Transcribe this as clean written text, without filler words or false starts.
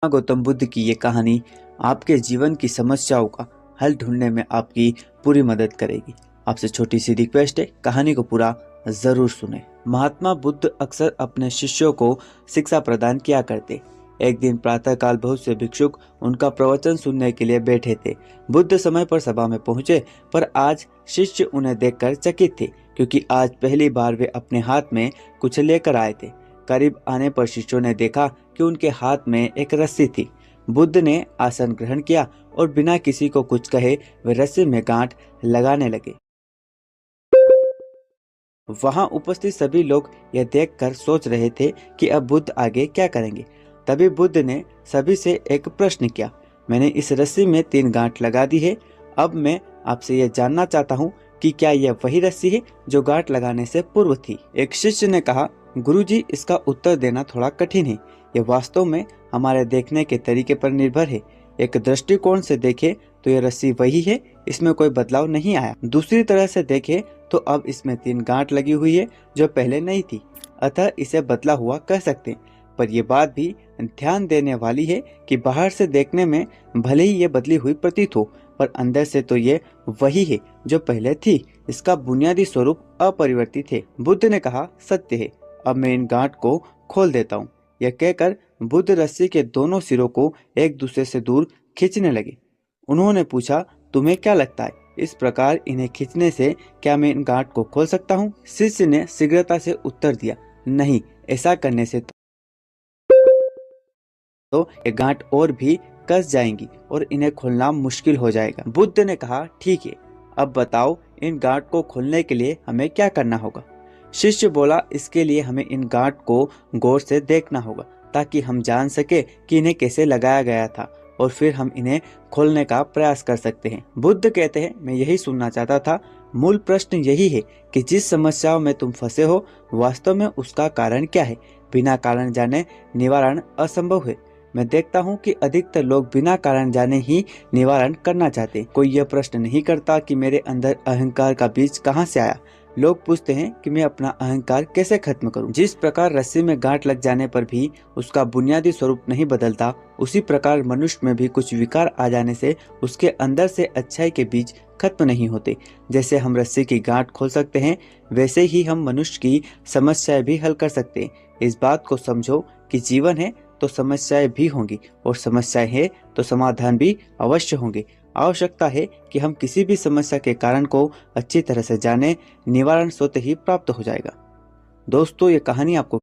गौतम बुद्ध की ये कहानी आपके जीवन की समस्याओं का हल ढूंढने में आपकी पूरी मदद करेगी। आपसे छोटी सी रिक्वेस्ट है, कहानी को पूरा जरूर सुने। महात्मा बुद्ध अक्सर अपने शिष्यों को शिक्षा प्रदान किया करते। एक दिन प्रातःकाल बहुत से भिक्षुक उनका प्रवचन सुनने के लिए बैठे थे। बुद्ध समय पर सभा में पहुंचे, पर आज शिष्य उन्हें देखकर चकित थे, क्योंकि आज पहली बार वे अपने हाथ में कुछ लेकर आए थे। करीब आने पर शिष्यों ने देखा कि उनके हाथ में एक रस्सी थी। बुद्ध ने आसन ग्रहण किया और बिना किसी को कुछ कहे वे रस्सी में गांठ लगाने लगे। वहां उपस्थित सभी लोग यह देखकर सोच रहे थे कि अब बुद्ध आगे क्या करेंगे। तभी बुद्ध ने सभी से एक प्रश्न किया, मैंने इस रस्सी में 3 गांठ लगा दी है। अब मैं आपसे यह जानना चाहता हूँ कि क्या यह वही रस्सी है जो गांठ लगाने से पूर्व थी। एक शिष्य ने कहा, गुरुजी, इसका उत्तर देना थोड़ा कठिन है। यह वास्तव में हमारे देखने के तरीके पर निर्भर है। एक दृष्टिकोण से देखें तो यह रस्सी वही है, इसमें कोई बदलाव नहीं आया। दूसरी तरह से देखें तो अब इसमें 3 गांठ लगी हुई है जो पहले नहीं थी, अतः इसे बदला हुआ कह सकते हैं। पर यह बात भी ध्यान देने वाली है कि बाहर से देखने में भले ही ये बदली हुई प्रतीत हो, पर अंदर से तो ये वही है जो पहले थी। इसका बुनियादी स्वरूप अपरिवर्तित है। बुद्ध ने कहा, सत्य है, अब मैं इन गांठ को खोल देता हूँ। यह कहकर बुद्ध रस्सी के दोनों सिरों को एक दूसरे से दूर खींचने लगे। उन्होंने पूछा, तुम्हें क्या लगता है, इस प्रकार इन्हें खींचने से क्या मैं इन गांठ को खोल सकता हूँ? शिष्य ने शीघ्रता से उत्तर दिया, नहीं, ऐसा करने से तो ये गांठ और भी कस जाएंगी और इन्हें खोलना मुश्किल हो जाएगा। बुद्ध ने कहा, ठीक है, अब बताओ इन गांठ को खोलने के लिए हमें क्या करना होगा? शिष्य बोला, इसके लिए हमें इन गांठ को गौर से देखना होगा ताकि हम जान सके कि इन्हें कैसे लगाया गया था, और फिर हम इन्हें खोलने का प्रयास कर सकते हैं। बुद्ध कहते हैं, मैं यही सुनना चाहता था। मूल प्रश्न यही है कि जिस समस्याओं में तुम फंसे हो, वास्तव में उसका कारण क्या है? बिना कारण जाने निवारण असंभव है। मैं देखता हूँ कि अधिकतर लोग बिना कारण जाने ही निवारण करना चाहते हैं। कोई यह प्रश्न नहीं करता कि मेरे अंदर अहंकार का बीज कहाँ से आया। लोग पूछते हैं कि मैं अपना अहंकार कैसे खत्म करूं। जिस प्रकार रस्सी में गांठ लग जाने पर भी उसका बुनियादी स्वरूप नहीं बदलता, उसी प्रकार मनुष्य में भी कुछ विकार आ जाने से उसके अंदर से अच्छाई के बीज खत्म नहीं होते। जैसे हम रस्सी की गांठ खोल सकते हैं, वैसे ही हम मनुष्य की समस्याएं भी हल कर सकते हैं। इस बात को समझो कि जीवन है तो समस्याएं भी होंगी, और समस्याएं है तो समाधान भी अवश्य होंगे। आवश्यकता है कि हम किसी भी समस्या के कारण को अच्छी तरह से जानें, निवारण स्वतः ही प्राप्त हो जाएगा। दोस्तों, ये कहानी आपको